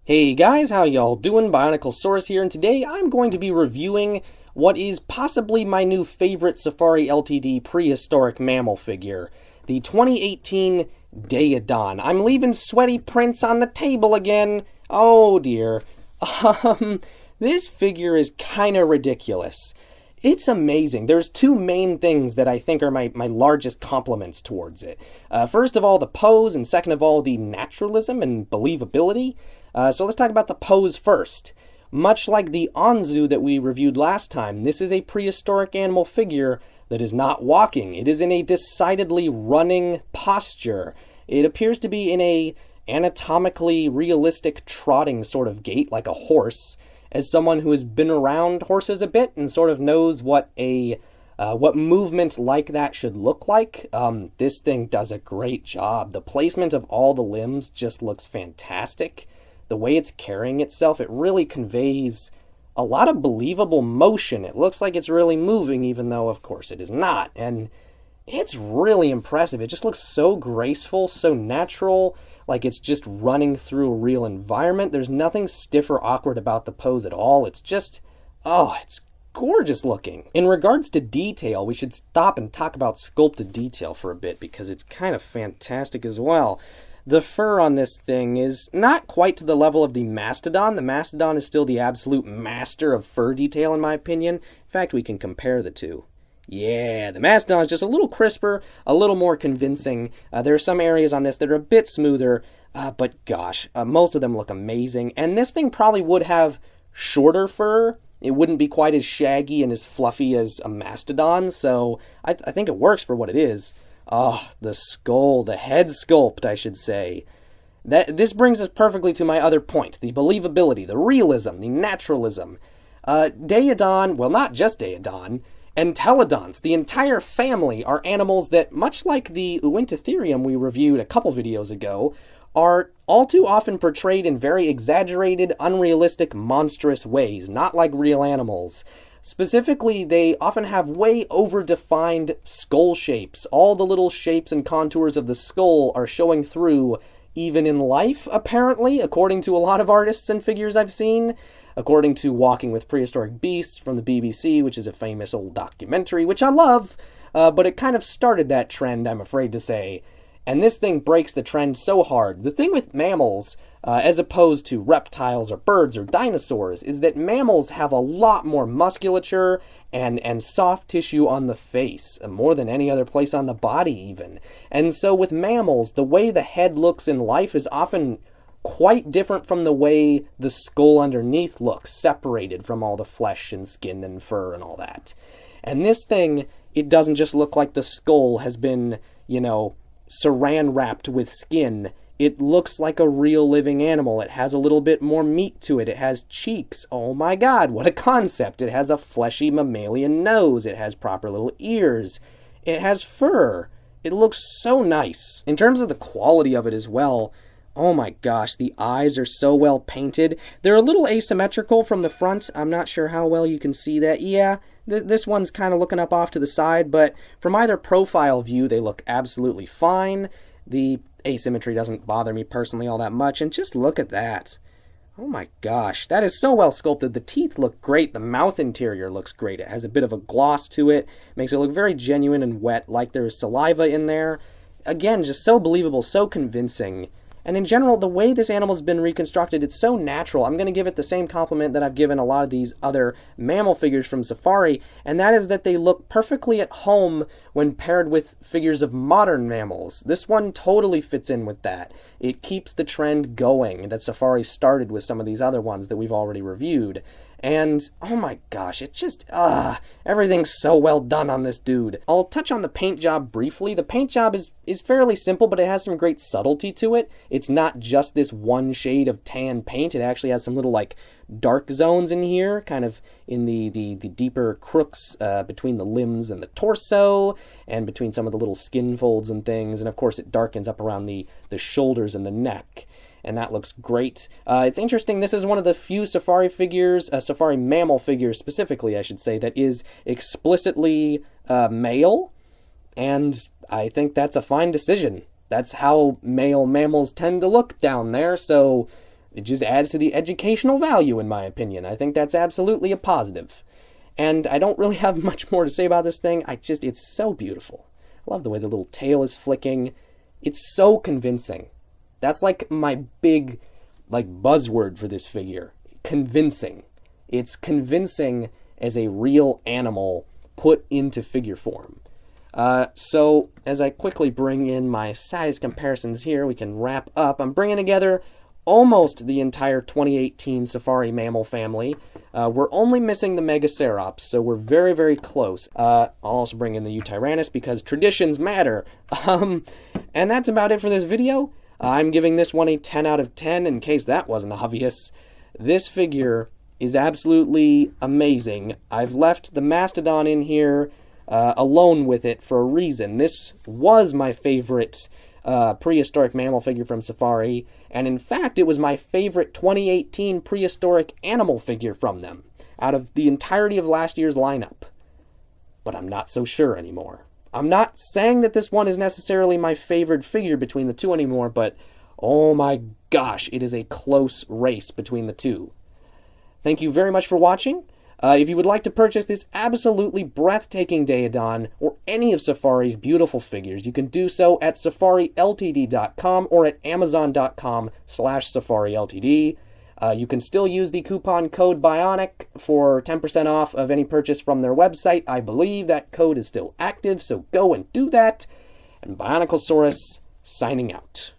Hey guys, how y'all doing? Bioniclesaurus here, and today I'm going to be reviewing what is possibly my new favorite Safari Ltd prehistoric mammal figure, the 2018 Daeodon. I'm leaving sweaty prints on the table again. Oh dear. This figure is kinda ridiculous. It's amazing. There's two main things that I think are my largest compliments towards it. First of all, the pose, and second of all, the naturalism and believability. So let's talk about the pose first. Much like the Anzu that we reviewed last time, this is a prehistoric animal figure that is not walking. It is in a decidedly running posture. It appears to be in a anatomically realistic trotting sort of gait, like a horse. As someone who has been around horses a bit and sort of knows what movement like that should look like, this thing does a great job. The placement of all the limbs just looks fantastic. The way it's carrying itself, it really conveys a lot of believable motion. It looks like it's really moving, even though, of course, it is not. And it's really impressive. It just looks so graceful, so natural, like it's just running through a real environment. There's nothing stiff or awkward about the pose at all. It's just, it's gorgeous looking. In regards to detail, we should stop and talk about sculpted detail for a bit because it's kind of fantastic as well. The fur on this thing is not quite to the level of the Mastodon. The Mastodon is still the absolute master of fur detail, in my opinion. In fact, we can compare the two. Yeah, the Mastodon is just a little crisper, a little more convincing. There are some areas on this that are a bit smoother, but gosh, most of them look amazing. And this thing probably would have shorter fur. It wouldn't be quite as shaggy and as fluffy as a Mastodon, so I think it works for what it is. Oh, the skull, the head sculpt, I should say. This brings us perfectly to my other point, the believability, the realism, the naturalism. Daeodon, well, not just Daeodon, Entelodonts, the entire family, are animals that, much like the Uintatherium we reviewed a couple videos ago, are all too often portrayed in very exaggerated, unrealistic, monstrous ways, not like real animals. Specifically, they often have way over-defined skull shapes. All the little shapes and contours of the skull are showing through, even in life, apparently, according to a lot of artists and figures I've seen. According to Walking with Prehistoric Beasts from the BBC, which is a famous old documentary, which I love, but it kind of started that trend, I'm afraid to say. And this thing breaks the trend so hard. The thing with mammals, as opposed to reptiles or birds or dinosaurs, is that mammals have a lot more musculature and soft tissue on the face, more than any other place on the body even. And so with mammals, the way the head looks in life is often quite different from the way the skull underneath looks, separated from all the flesh and skin and fur and all that. And this thing, it doesn't just look like the skull has been, saran wrapped with skin. It looks like a real living animal. It has a little bit more meat to it. It has cheeks. Oh my god, what a concept. It has a fleshy mammalian nose. It has proper little ears. It has fur. It looks so nice. In terms of the quality of it as well, oh my gosh, the eyes are so well painted. They're a little asymmetrical from the front. I'm not sure how well you can see that. Yeah, this one's kind of looking up off to the side, but from either profile view, they look absolutely fine. The asymmetry doesn't bother me personally all that much, and just look at that. Oh my gosh, that is so well sculpted. The teeth look great. The mouth interior looks great. It has a bit of a gloss to it. Makes it look very genuine and wet, like there is saliva in there. Again, just so believable, so convincing. And in general, the way this animal's been reconstructed, it's so natural. I'm going to give it the same compliment that I've given a lot of these other mammal figures from Safari, and that is that they look perfectly at home when paired with figures of modern mammals. This one totally fits in with that. It keeps the trend going that Safari started with some of these other ones that we've already reviewed. And, oh my gosh, it just, everything's so well done on this dude. I'll touch on the paint job briefly. The paint job is fairly simple, but it has some great subtlety to it. It's not just this one shade of tan paint. It actually has some little, dark zones in here, kind of in the deeper crooks between the limbs and the torso, and between some of the little skin folds and things. And, of course, it darkens up around the shoulders and the neck. And that looks great. It's interesting, this is one of the few Safari figures, Safari mammal figures specifically, I should say, that is explicitly male, and I think that's a fine decision. That's how male mammals tend to look down there, so it just adds to the educational value, in my opinion. I think that's absolutely a positive. And I don't really have much more to say about this thing. It's so beautiful. I love the way the little tail is flicking. It's so convincing. That's like my big, buzzword for this figure. Convincing. It's convincing as a real animal put into figure form. So, as I quickly bring in my size comparisons here, we can wrap up. I'm bringing together almost the entire 2018 Safari mammal family. We're only missing the Megacerops, so we're very, very close. I'll also bring in the Eutyrannus because traditions matter. And that's about it for this video. I'm giving this one a 10 out of 10, in case that wasn't obvious. This figure is absolutely amazing. I've left the Mastodon in here alone with it for a reason. This was my favorite prehistoric mammal figure from Safari, and in fact, it was my favorite 2018 prehistoric animal figure from them, out of the entirety of last year's lineup. But I'm not so sure anymore. I'm not saying that this one is necessarily my favorite figure between the two anymore, but oh my gosh, it is a close race between the two. Thank you very much for watching. If you would like to purchase this absolutely breathtaking Daeodon or any of Safari's beautiful figures, you can do so at safariltd.com or at amazon.com/safariltd. You can still use the coupon code BIONIC for 10% off of any purchase from their website. I believe that code is still active, so go and do that. And Bionicosaurus signing out.